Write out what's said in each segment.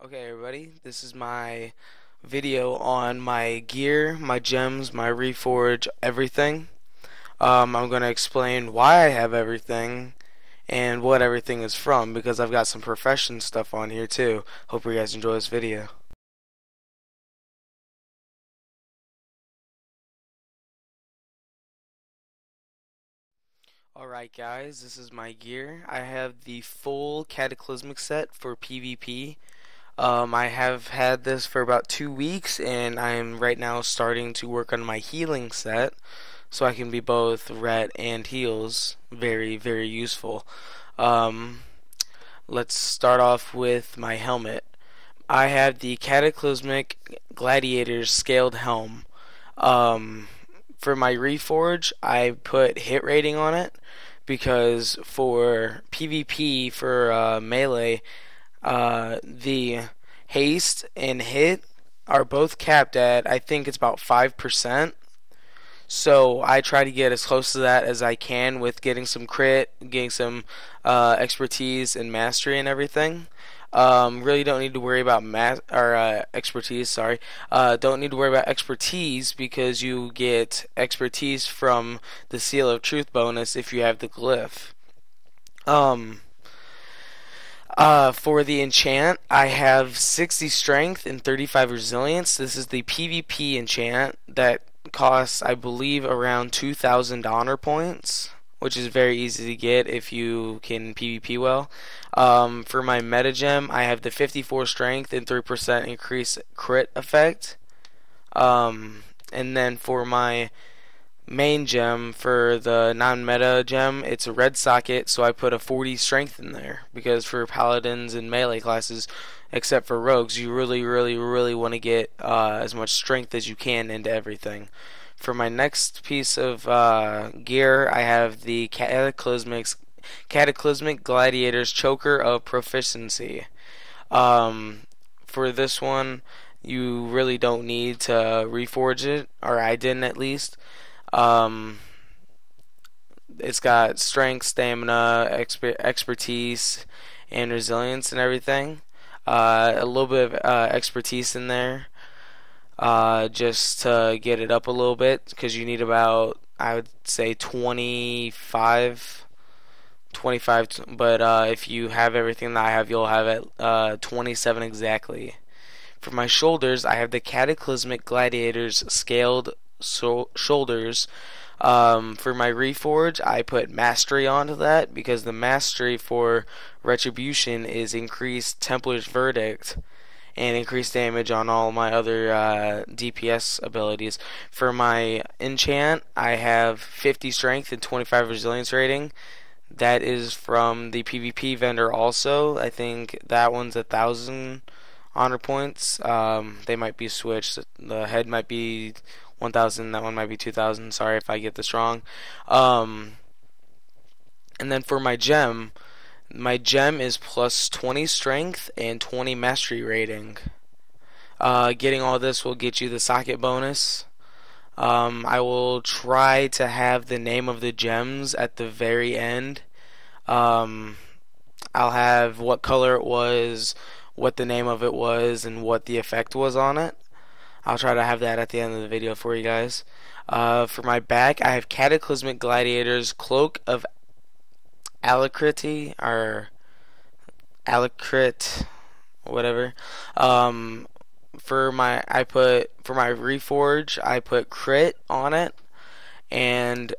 Okay, everybody, this is my video on my gear, my gems, my reforge, everything. I'm going to explain why I have everything and what everything is from because I've got some profession stuff on here too. Hope you guys enjoy this video. Alright guys, this is my gear. I have the full Cataclysmic set for PvP. I have had this for about 2 weeks, and I am right now starting to work on my healing set, so I can be both ret and heals. Very, very useful. Um, let's start off with my helmet. I have the Cataclysmic Gladiator's Scaled Helm. Um, for my Reforge, I put hit rating on it because for PvP, for melee, the haste and hit are both capped at, I think it's about 5%. So I try to get as close to that as I can with getting some crit, getting some expertise and mastery and everything. Really don't need to worry about expertise. Sorry, don't need to worry about expertise because you get expertise from the Seal of Truth bonus if you have the glyph. Um, for the enchant, I have 60 strength and 35 resilience. This is the PvP enchant that costs, I believe, around 2,000 honor points, which is very easy to get if you can PvP well. For my meta gem, I have the 54 strength and 3% increase crit effect. And then for my main gem, for the non-meta gem, it's a red socket, so I put a 40 strength in there because for paladins and melee classes, except for rogues, you really want to get as much strength as you can into everything. For my next piece of gear, I have the Cataclysmic Gladiator's Choker of Proficiency. For this one, you really don't need to reforge it, or I didn't at least. Um, it's got strength, stamina, expertise, and resilience and everything. A little bit of expertise in there, just to get it up a little bit, because you need about, I would say, 25. But if you have everything that I have, you'll have it 27 exactly. For my shoulders, I have the Cataclysmic Gladiator's Scaled Shoulders. For my Reforge, I put Mastery onto that because the Mastery for Retribution is increased Templar's Verdict and increased damage on all my other DPS abilities. For my enchant, I have 50 strength and 25 resilience rating. That is from the PvP vendor also. I think that one's 1,000 honor points. They might be switched. The head might be 1,000. That one might be 2,000. Sorry if I get this wrong. And then for my gem is plus 20 strength and 20 mastery rating. Getting all this will get you the socket bonus. I will try to have the name of the gems at the very end. I'll have what color it was, what the name of it was, and what the effect was on it. I'll try to have that at the end of the video for you guys. For my back, I have Cataclysmic Gladiator's Cloak of Alacrity, or Alacrit, whatever. For my Reforge, I put crit on it, and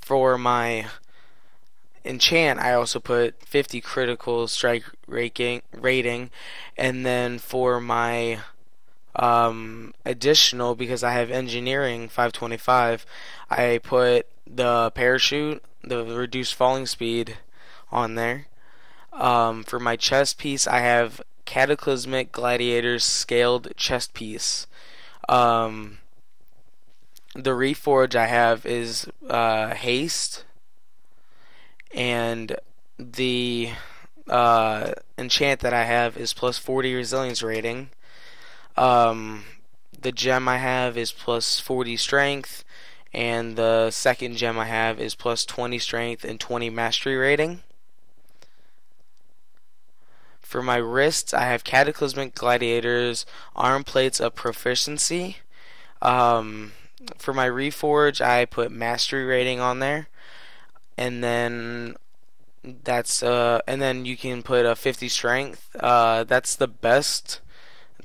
for my enchant, I also put 50 critical strike rating, and then for my additional, because I have engineering 525, I put the parachute, the reduced falling speed on there. For my chest piece, I have Cataclysmic Gladiator's Scaled Chest Piece. The Reforge I have is haste, and the enchant that I have is plus 40 resilience rating. The gem I have is plus 40 strength, and the second gem I have is plus 20 strength and 20 mastery rating. For my wrists, I have Cataclysmic Gladiators arm plates of proficiency. Um, for my reforge, I put mastery rating on there, and then and then you can put a 50 strength. That's the best,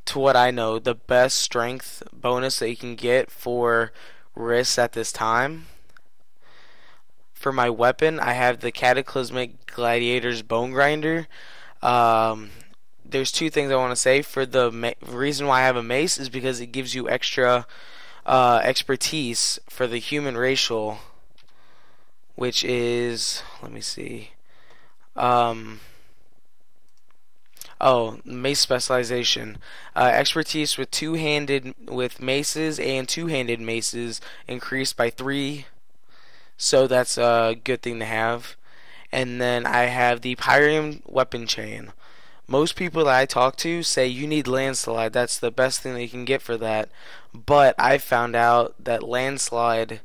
to what I know, the best strength bonus that you can get for wrists at this time. For my weapon, I have the Cataclysmic Gladiators Bone Grinder. Um, there's two things I want to say. For the reason why I have a mace is because it gives you extra expertise for the human racial, which is, let me see. Oh, mace specialization. Expertise with maces and two-handed maces increased by 3, so that's a good thing to have. And then I have the Pyrium weapon chain. Most people that I talk to say you need landslide. That's the best thing that you can get for that. But I found out that landslide,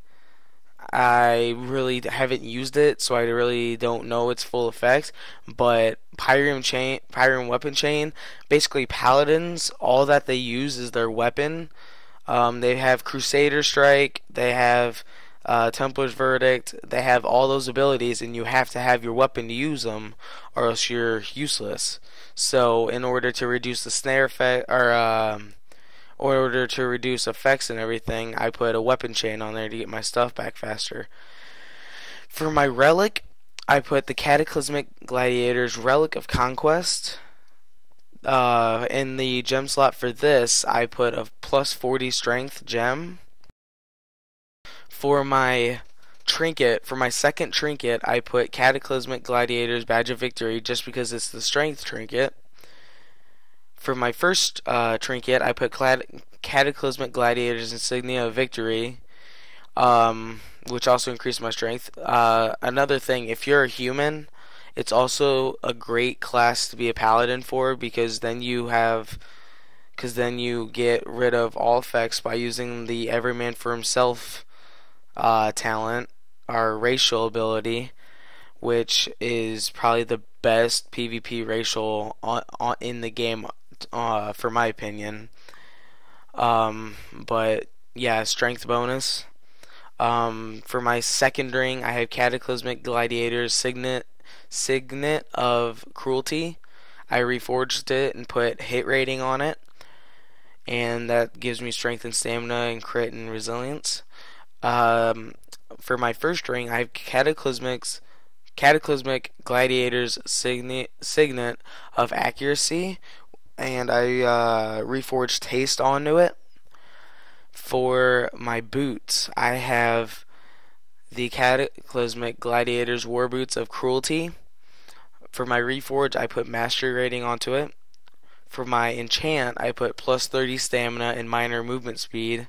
I really haven't used it, so I really don't know its full effect. But Pyrium weapon chain, basically paladins, all that they use is their weapon. They have Crusader Strike, they have Templar's Verdict, they have all those abilities, and you have to have your weapon to use them, or else you're useless. So, in order to reduce the snare effect, or in order to reduce effects and everything, I put a weapon chain on there to get my stuff back faster. For my relic, I put the Cataclysmic Gladiators Relic of Conquest. In the gem slot for this, I put a plus 40 strength gem. For my trinket, for my second trinket, I put Cataclysmic Gladiators Badge of Victory just because it's the strength trinket. For my first trinket, I put Cataclysmic Gladiators Insignia of Victory, which also increased my strength. Another thing, if you're a human, it's also a great class to be a paladin for, because then you get rid of all effects by using the Every Man for Himself talent, or racial ability, which is probably the best PvP racial in the game, for my opinion. But yeah, strength bonus. For my second ring, I have Cataclysmic Gladiators Signet of Cruelty. I reforged it and put hit rating on it, and that gives me strength and stamina and crit and resilience. For my first ring, I have Cataclysmic Gladiators Signet of Accuracy, and I reforged haste onto it. For my boots, I have the Cataclysmic Gladiators War Boots of Cruelty. For my reforge, I put mastery rating onto it. For my enchant, I put plus 30 stamina and minor movement speed,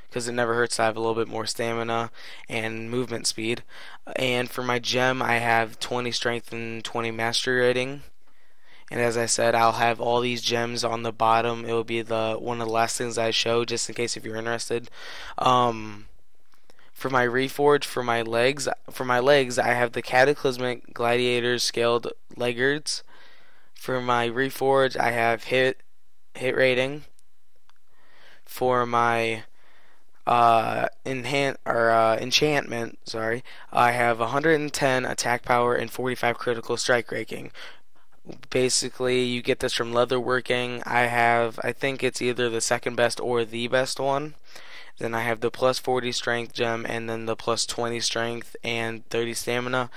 because it never hurts to have a little bit more stamina and movement speed. And for my gem, I have 20 strength and 20 mastery rating. And as I said, I'll have all these gems on the bottom. It will be one of the last things I show, just in case if you're interested. For my reforge, for my legs, I have the Cataclysmic Gladiators Scaled Leggards. For my reforge, I have hit rating. For my enchantment, sorry, I have 110 attack power and 45 critical strike rating. Basically, you get this from leatherworking. I think it's either the second best or the best one. Then I have the plus 40 strength gem, and then the plus 20 strength and 30 stamina.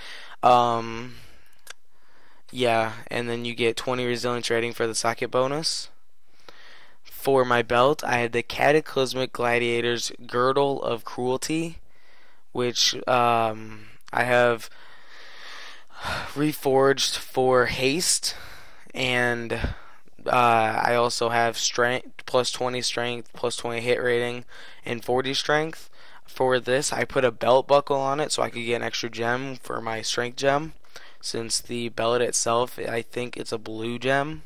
Yeah, and then you get 20 resilience rating for the socket bonus. For my belt, I had the Cataclysmic Gladiators Girdle of Cruelty, which I have reforged for haste, and I also have strength, plus 20 strength, plus 20 hit rating, and 40 strength. For this, I put a belt buckle on it so I could get an extra gem for my strength gem, since the belt itself, I think it's a blue gem.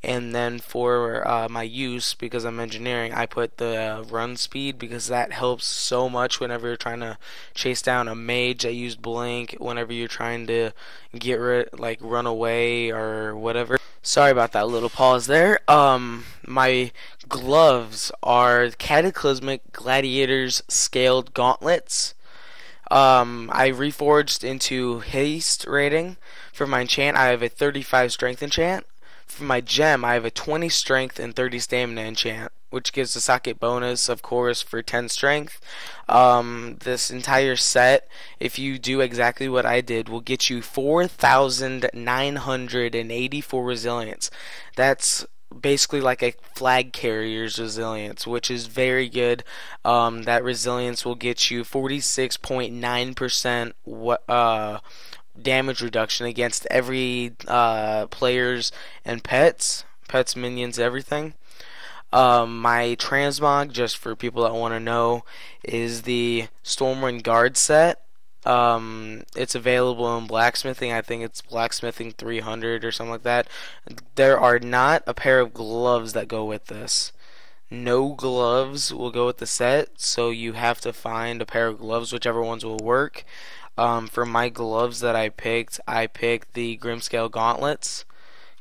And then for my use, because I'm engineering, I put the run speed, because that helps so much whenever you're trying to chase down a mage that used blink, whenever you're trying to run away or whatever. Sorry about that little pause there. My gloves are Cataclysmic Gladiators Scaled Gauntlets. I reforged into haste rating. For my enchant, I have a 35 strength enchant. For my gem, I have a 20 strength and 30 stamina enchant, which gives a socket bonus, of course, for 10 strength. This entire set, if you do exactly what I did, will get you 4,984 resilience. That's basically like a flag carrier's resilience, which is very good. That resilience will get you 46.9% damage reduction against every players and pets, minions, everything. My transmog, just for people that want to know, is the Stormwind Guard set. It's available in blacksmithing. I think it's blacksmithing 300 or something like that. There are not a pair of gloves that go with this. No gloves will go with the set, so you have to find a pair of gloves, whichever ones will work. For my gloves that I picked the Grimscale Gauntlets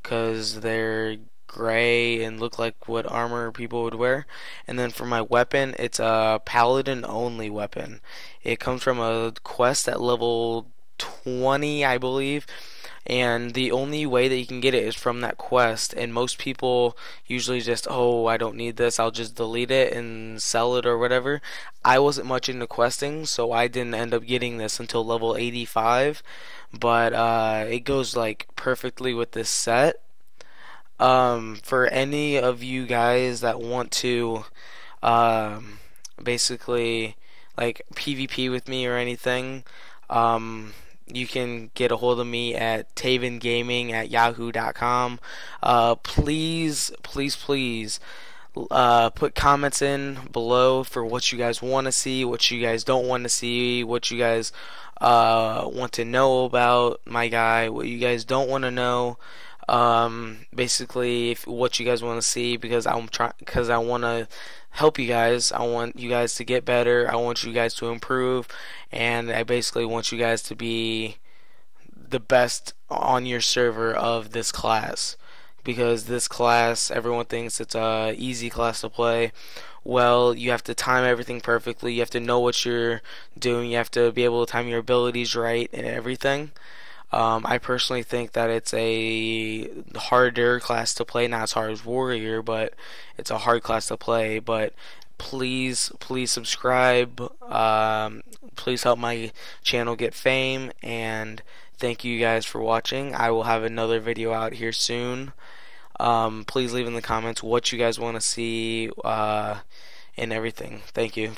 because they're gray and look like what armor people would wear. And then for my weapon, it's a paladin only weapon. It comes from a quest at level 20, I believe. And the only way that you can get it is from that quest. And most people usually just, oh, I don't need this, I'll just delete it and sell it or whatever. I wasn't much into questing, so I didn't end up getting this until level 85. But it goes like perfectly with this set. For any of you guys that want to um, basically like PvP with me or anything, you can get a hold of me at tavengaming@yahoo.com. Please, put comments in below for what you guys want to see, what you guys don't want to see, what you guys want to know about my guy, what you guys don't want to know. Basically, what you guys want to see, because because I want to help you guys. I want you guys to get better. I want you guys to improve, and I basically want you guys to be the best on your server of this class, because this class, everyone thinks it's a easy class to play. Well, you have to time everything perfectly. You have to know what you're doing. You have to be able to time your abilities right and everything. I personally think that it's a harder class to play, not as hard as Warrior, but it's a hard class to play. But please subscribe. Please help my channel get fame, and thank you guys for watching. I will have another video out here soon. Please leave in the comments what you guys want to see and everything. Thank you.